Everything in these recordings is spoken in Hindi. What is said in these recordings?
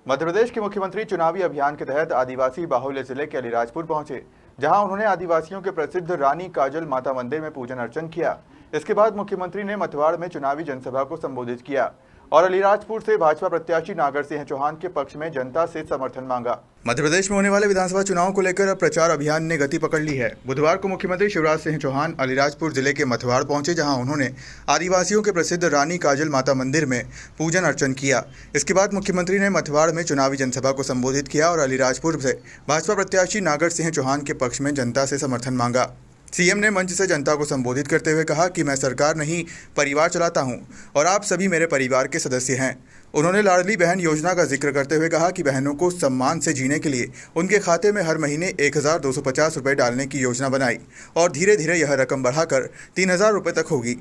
मध्य प्रदेश के मुख्यमंत्री चुनावी अभियान के तहत आदिवासी बाहुल्य जिले के अलीराजपुर पहुंचे, जहां उन्होंने आदिवासियों के प्रसिद्ध रानी काजल माता मंदिर में पूजन अर्चन किया। इसके बाद मुख्यमंत्री ने मथवाड़ में चुनावी जनसभा को संबोधित किया और अलीराजपुर से भाजपा प्रत्याशी नागर सिंह चौहान के पक्ष में जनता से समर्थन मांगा। मध्य प्रदेश में होने वाले विधानसभा चुनाव को लेकर अब प्रचार अभियान ने गति पकड़ ली है। बुधवार को मुख्यमंत्री शिवराज सिंह चौहान अलीराजपुर जिले के मथवाड़ पहुंचे, जहां उन्होंने आदिवासियों के प्रसिद्ध रानी काजल माता मंदिर में पूजन अर्चन किया। इसके बाद मुख्यमंत्री ने मथवाड़ में चुनावी जनसभा को संबोधित किया और अलीराजपुर से भाजपा प्रत्याशी नागर सिंह चौहान के पक्ष में जनता से समर्थन मांगा। सीएम ने मंच से जनता को संबोधित करते हुए कहा कि मैं सरकार नहीं, परिवार चलाता हूं और आप सभी मेरे परिवार के सदस्य हैं। उन्होंने लाडली बहन योजना का जिक्र करते हुए कहा कि बहनों को सम्मान से जीने के लिए उनके खाते में हर महीने 1250 रुपये डालने की योजना बनाई और धीरे धीरे यह रकम बढ़ाकर 3000 रुपये तक होगी।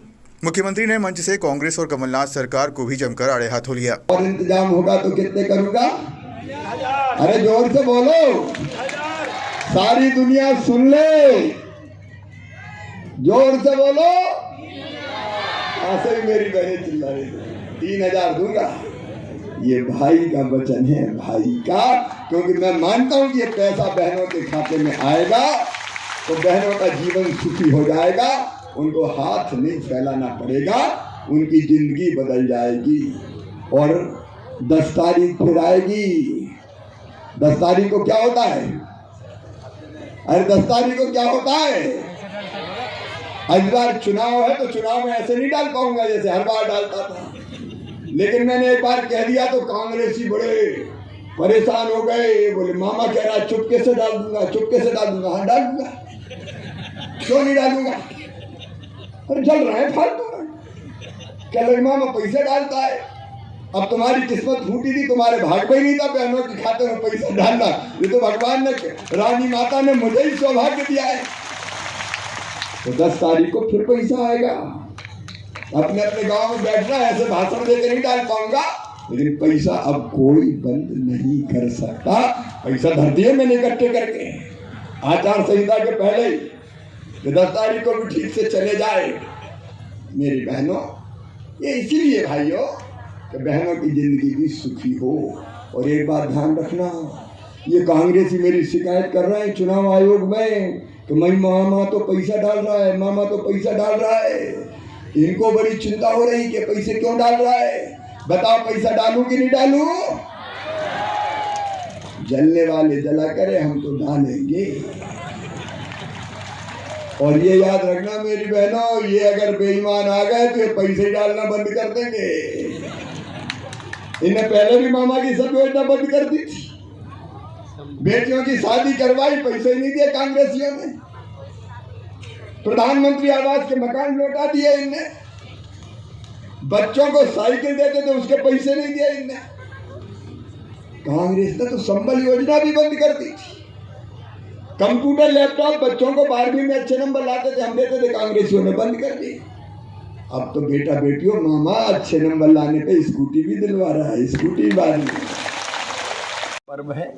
मुख्यमंत्री ने मंच से कांग्रेस और कमलनाथ सरकार को भी जमकर आड़े हाथों लिया। और इंतजाम होगा तो कितने करूंगा? अरे जोर से बोलो, सारी दुनिया सुन ले, जोर से बोलो। ऐसे ही मेरी बहनें चिल्ला रही थी, 3000 दूंगा। ये भाई का वचन है, भाई का, क्योंकि मैं मानता हूं कि ये पैसा बहनों के खाते में आएगा तो बहनों का जीवन सुखी हो जाएगा, उनको हाथ नहीं फैलाना पड़ेगा, उनकी जिंदगी बदल जाएगी। और 10 तारीख फिर आएगी। 10 तारीख को क्या होता है? अरे 10 तारीख को क्या होता है? इस बार चुनाव है तो चुनाव में ऐसे नहीं डाल पाऊंगा जैसे हर बार डालता था, लेकिन मैंने एक बार कह दिया तो कांग्रेसी बड़े परेशान हो गए। बोले मामा कह रहा है चुपके से डाल दूंगा, चुपके से डाल दूंगा। हाँ डाल दूंगा, क्यों नहीं डालूंगा? अरे चल रहा है फालतू। क्या लगे मामा पैसे डालता है? अब तुम्हारी किस्मत फूटी थी, तुम्हारे भाग में ही नहीं था बहनों के खाते में पैसा डालना। ये तो भगवान ने, रानी माता ने मुझे ही सौभाग्य दिया है। तो 10 तारीख को फिर पैसा आएगा। अपने अपने गांव में बैठना, ऐसे भाषण देकर नहीं डाल पाऊंगा, लेकिन पैसा अब कोई बंद नहीं कर सकता। पैसा धर दिए मैंने इकट्ठे करके आचार संहिता के पहले ही, कि 10 तारीख को भी ठीक से चले जाए। मेरी बहनों, ये इसीलिए भाइयों कि बहनों की जिंदगी भी सुखी हो। और एक बात ध्यान रखना, ये कांग्रेसी मेरी शिकायत कर रहे हैं चुनाव आयोग में कि मामा तो पैसा डाल रहा है, मामा तो पैसा डाल रहा है। इनको बड़ी चिंता हो रही कि पैसे क्यों डाल रहा है। बताओ पैसा डालूं कि नहीं डालूं? जलने वाले जला करे, हम तो डालेंगे। और ये याद रखना मेरी बहनों, ये अगर बेईमान आ गए तो ये पैसे डालना बंद कर देंगे। इन्हें पहले भी मामा की सब योजना बंद कर दी थी। बेटियों की शादी करवाई, पैसे नहीं दिए कांग्रेसियों ने। प्रधानमंत्री आवास के मकान लौटा दिए इनने। बच्चों को साइकिल देते थे, उसके पैसे नहीं दिए इनने। कांग्रेस ने तो संबल योजना भी बंद कर दी थी। कंप्यूटर लैपटॉप बच्चों को 12वीं में अच्छे नंबर लाते थे, हम देते थे, कांग्रेसियों ने बंद कर दी। अब तो बेटा बेटियों मामा अच्छे नंबर लाने पे स्कूटी भी दिलवा रहा है। स्कूटी वाली पर्व है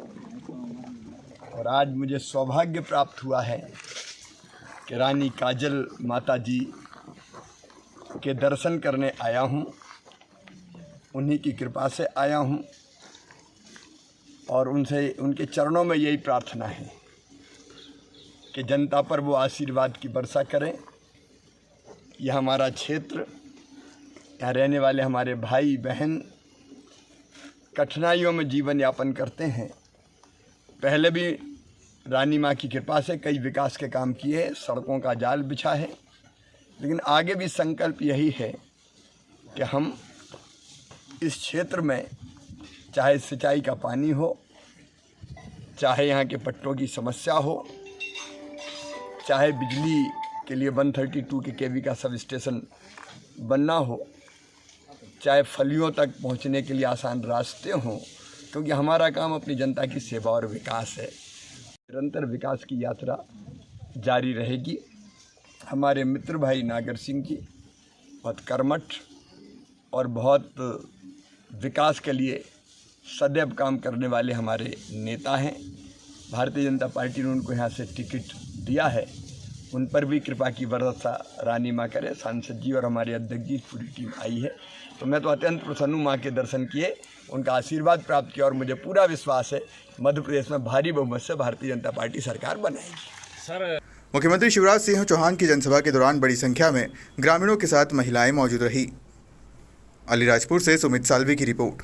और आज मुझे सौभाग्य प्राप्त हुआ है कि रानी काजल माता जी के दर्शन करने आया हूँ। उन्हीं की कृपा से आया हूँ और उनसे, उनके चरणों में यही प्रार्थना है कि जनता पर वो आशीर्वाद की वर्षा करें। यह हमारा क्षेत्र, यहाँ रहने वाले हमारे भाई बहन कठिनाइयों में जीवन यापन करते हैं। पहले भी रानी माँ की कृपा से कई विकास के काम किए, सड़कों का जाल बिछा है, लेकिन आगे भी संकल्प यही है कि हम इस क्षेत्र में चाहे सिंचाई का पानी हो, चाहे यहाँ के पट्टों की समस्या हो, चाहे बिजली के लिए 132 के केवी का सब स्टेशन बनना हो, चाहे फलियों तक पहुँचने के लिए आसान रास्ते हों, क्योंकि हमारा काम अपनी जनता की सेवा और विकास है। निरंतर विकास की यात्रा जारी रहेगी। हमारे मित्र भाई नागर सिंह जी बहुत कर्मठ और बहुत विकास के लिए सदैव काम करने वाले हमारे नेता हैं। भारतीय जनता पार्टी ने उनको यहाँ से टिकट दिया है उन पर भी कृपा की वर्षा रानी माँ करे। सांसद जी और हमारे अध्यक्ष जी पूरी टीम आई है, तो मैं तो अत्यंत प्रसन्न हूँ। माँ के दर्शन किए, उनका आशीर्वाद प्राप्त किया और मुझे पूरा विश्वास है मध्य प्रदेश में भारी बहुमत से भारतीय जनता पार्टी सरकार बनाएगी। मुख्यमंत्री शिवराज सिंह चौहान की जनसभा के दौरान बड़ी संख्या में ग्रामीणों के साथ महिलाएं मौजूद रही। अलीराजपुर से सुमित सालवी की रिपोर्ट।